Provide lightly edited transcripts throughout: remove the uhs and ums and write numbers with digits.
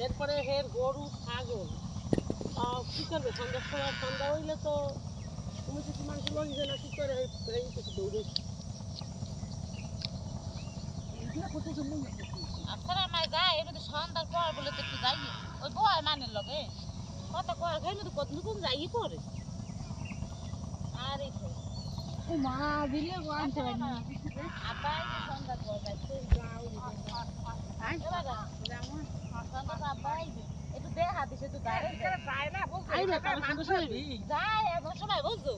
এরপরে হের গরু ছাগল কি করবে সন্ধ্যার সময় সন্ধ্যা হইলে তো তুমি যদি মানুষ লইবে না কি করে দৌড়ে আপনারা মাই যায় এর মধ্যে সন্ধ্যার পর বলে তো একটু যাই ওই বয় মানের লগে কত কয় এর মধ্যে কত নতুন যাই পরে আর এই তো ও মা দিলে আনতে পারি আব্বাই সন্ধ্যার পর যাইতে যাও সন্ধ্যা আব্বাই একটু দেখা দিছে একটু দাঁড়াই যায় না আইবে কাল সন্ধ্যা সময় যায় এমন সময় বুঝছো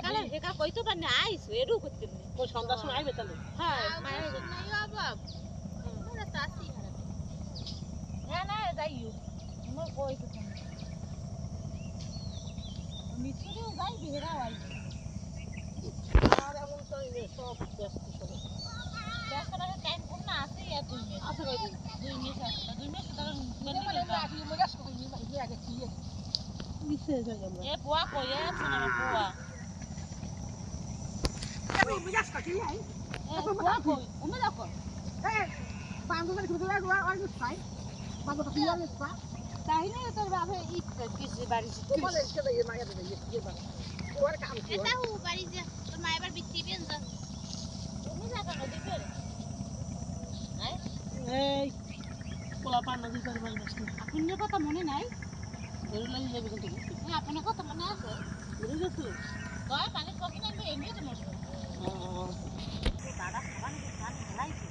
কালে একা কইতে পারি না আইছো এরও করতে নেই ও সন্ধ্যার সময় আইবে তাহলে হ্যাঁ মায়ের নাই বাবা ওরা তাসি হারাবে হ্যাঁ না যাইও আমার কইতে তুমি মিছুরিও যাই বেরাও আইবে আর এমন তো সব ব্যস্ত সবাই ব্যস্ত রাখার টাইম কম না আছে আর 2 মিনিট আছে কয়দিন 2 মিনিট আছে 2 মিনিট তখন কিসে যাই আমরা এ বুয়া কই আছে না বুয়া আমি বুঝাস কি আই এ বুয়া কই উমে দেখো বাঙ্গো করে শুধু আর খাই বাঙ্গো তো কি আর স্পা তাইলে তোর বাবা ইচ্ছে কিছু বাড়ি বলে সেটা এই মায়া দেবে এই বাবা ওর কাম কি এটা ও বাড়ি যে তোর মা এবার বিক্রি পেন যা তুমি জায়গা নদী পেরে এই পোলা পান নদী পারে বাড়ি বসে আপনার কথা মনে নাই ধরে লাগি যাবে কিন্তু হ্যাঁ আপনার কথা মনে আছে ধরে গেছিল কয় পানি কত না এমনি তো মরছো দাদা খাবার পানি ঢালাইছে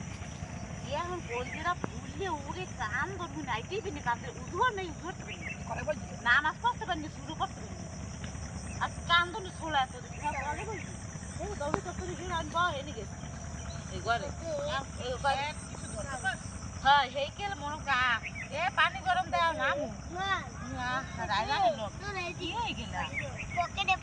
এখন গোলজেরা ফুললে উড়ে কান ধরবি নাইতেই পিনি কাঁদে উজুর নেই উজুর করে বলছি নামাজ পড়তে পারিনি শুরু করতে পারিনি আর কান ধরলে ছোলা এত বলে বলছি ও দৌড়ি করতে গিয়ে আমি বা এনে গেছি এই ঘরে হ্যাঁ সেই কেল মনে কা এ পানি গরম দেওয়া না রাইলা লোক কি হয়ে গেল পকেটে